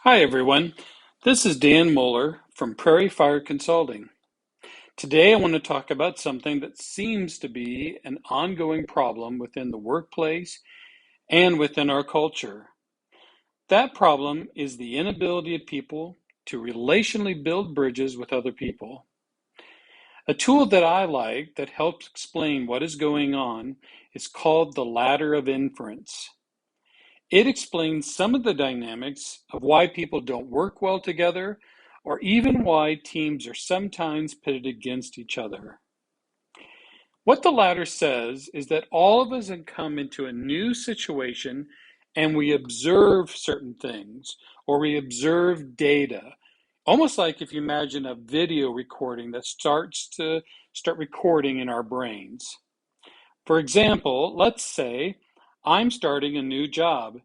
Hi everyone, this is Dan Moeller from Prairie Fire Consulting. Today I want to talk about something that seems to be an ongoing problem within the workplace and within our culture. That problem is the inability of people to relationally build bridges with other people. A tool that I like that helps explain what is going on is called the Ladder of Inference. It explains some of the dynamics of why people don't work well together, or even why teams are sometimes pitted against each other. What the latter says is that all of us have come into a new situation and we observe certain things, or we observe data. Almost like if you imagine a video recording that starts recording in our brains. For example, let's say I'm starting a new job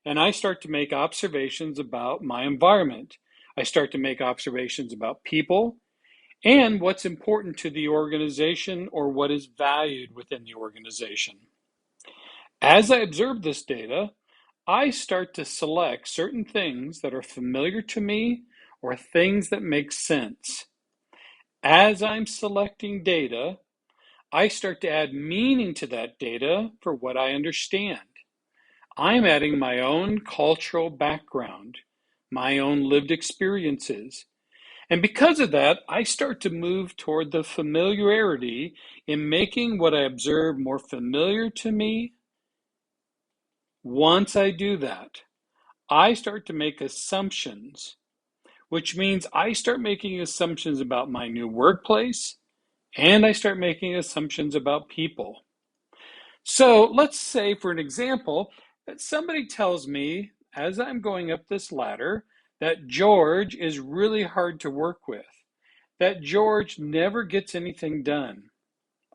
and I start to make observations about my environment. I start to make observations about people and what's important to the organization or what is valued within the organization. As I observe this data, I start to select certain things that are familiar to me or things that make sense. As I'm selecting data, I start to add meaning to that data for what I understand. I'm adding my own cultural background, my own lived experiences. And because of that, I start to move toward the familiarity in making what I observe more familiar to me. Once I do that, I start to make assumptions, which means I start making assumptions about my new workplace and I start making assumptions about people. So let's say, for an example, that somebody tells me as I'm going up this ladder that George is really hard to work with, that George never gets anything done.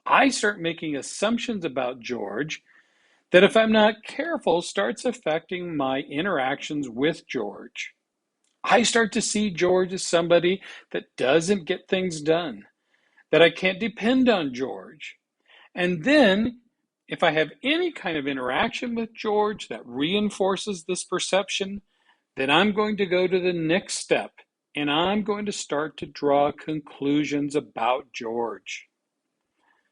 I start making assumptions about George that, if I'm not careful, starts affecting my interactions with George. I start to see George as somebody that doesn't get things done, that I can't depend on George. And then, if I have any kind of interaction with George that reinforces this perception, then I'm going to go to the next step and I'm going to start to draw conclusions about George.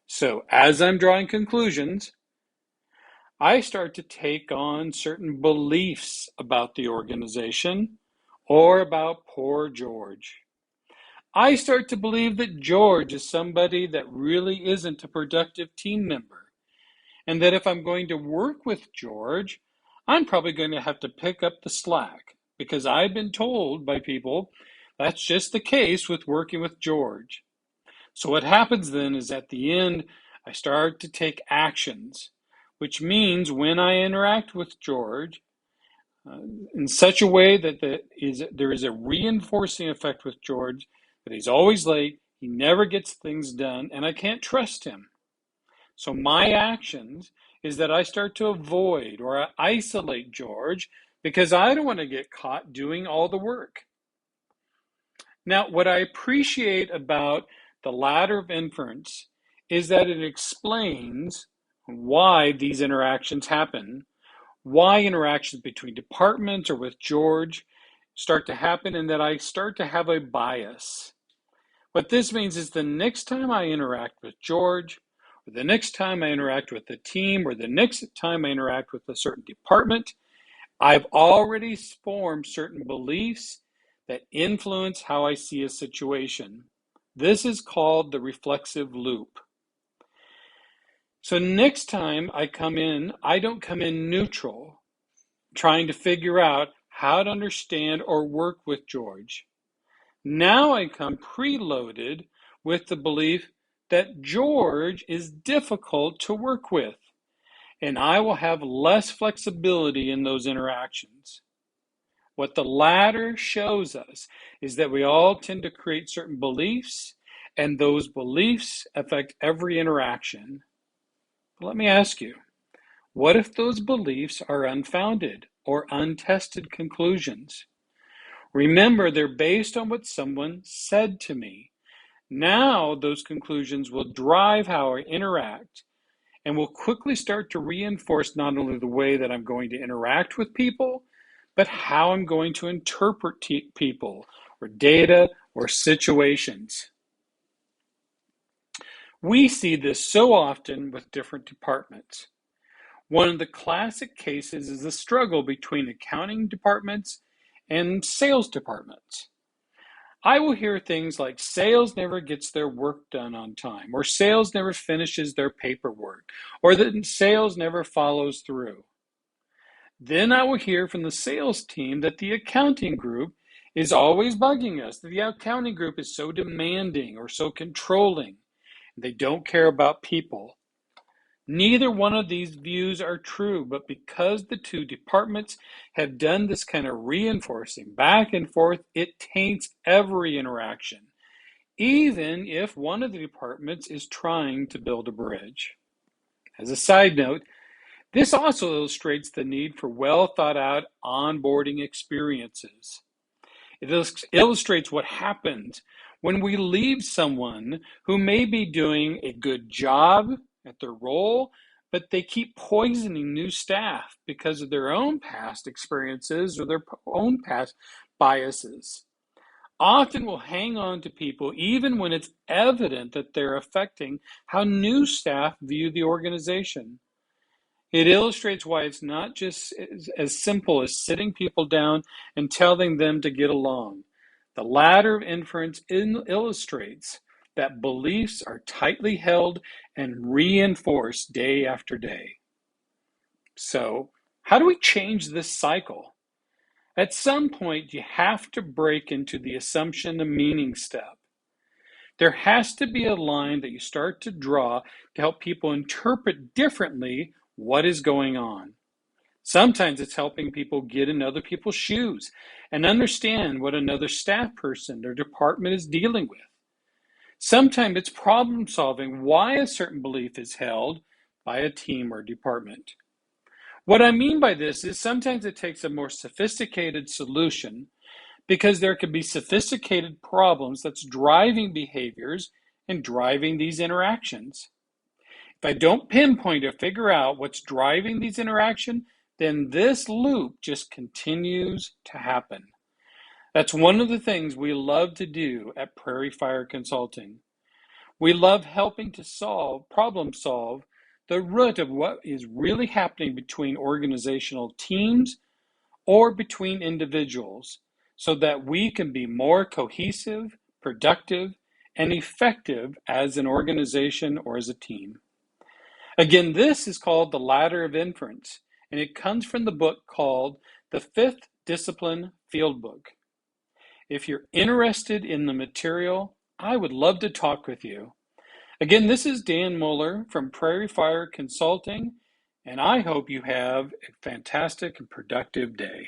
So, as I'm drawing conclusions, I start to take on certain beliefs about the organization or about poor George. I start to believe that George is somebody that really isn't a productive team member, and that if I'm going to work with George, I'm probably going to have to pick up the slack because I've been told by people that's just the case with working with George. So what happens then is at the end, I start to take actions, which means when I interact with George uh, in such a way that there is a reinforcing effect with George, that he's always late, he never gets things done, and I can't trust him. So my actions is that I start to avoid or isolate George because I don't want to get caught doing all the work. Now, what I appreciate about the ladder of inference is that it explains why these interactions happen, why interactions between departments or with George start to happen, and that I start to have a bias. What this means is the next time I interact with George, or the next time I interact with the team, or the next time I interact with a certain department, I've already formed certain beliefs that influence how I see a situation. This is called the reflexive loop. So next time I come in, I don't come in neutral, trying to figure out how to understand or work with George. Now I come preloaded with the belief that George is difficult to work with, and I will have less flexibility in those interactions. What the latter shows us is that we all tend to create certain beliefs, and those beliefs affect every interaction. But let me ask you, what if those beliefs are unfounded or untested conclusions? Remember, they're based on what someone said to me. Now, those conclusions will drive how I interact and will quickly start to reinforce not only the way that I'm going to interact with people, but how I'm going to interpret people or data or situations. We see this so often with different departments. One of the classic cases is the struggle between accounting departments and sales departments. I will hear things like sales never gets their work done on time, or sales never finishes their paperwork, or that sales never follows through. Then I will hear from the sales team that the accounting group is always bugging us, that the accounting group is so demanding or so controlling. They don't care about people. Neither one of these views are true, but because the two departments have done this kind of reinforcing back and forth, it taints every interaction, even if one of the departments is trying to build a bridge. As a side note, this also illustrates the need for well thought out onboarding experiences. It illustrates what happens when we leave someone who may be doing a good job at their role, but they keep poisoning new staff because of their own past experiences or their own past biases. Often we'll hang on to people even when it's evident that they're affecting how new staff view the organization. It illustrates why it's not just as simple as sitting people down and telling them to get along. The ladder of inference illustrates that beliefs are tightly held and reinforced day after day. So, how do we change this cycle? At some point, you have to break into the assumption and meaning step. There has to be a line that you start to draw to help people interpret differently what is going on. Sometimes it's helping people get in other people's shoes and understand what another staff person or department is dealing with. Sometimes it's problem solving why a certain belief is held by a team or department. What I mean by this is sometimes it takes a more sophisticated solution because there could be sophisticated problems that's driving behaviors and driving these interactions. If I don't pinpoint or figure out what's driving these interactions, then this loop just continues to happen. That's one of the things we love to do at Prairie Fire Consulting. We love helping to problem solve the root of what is really happening between organizational teams or between individuals so that we can be more cohesive, productive, and effective as an organization or as a team. Again, this is called the Ladder of Inference, and it comes from the book called the Fifth Discipline Fieldbook. If you're interested in the material, I would love to talk with you. Again, this is Dan Mueller from Prairie Fire Consulting, and I hope you have a fantastic and productive day.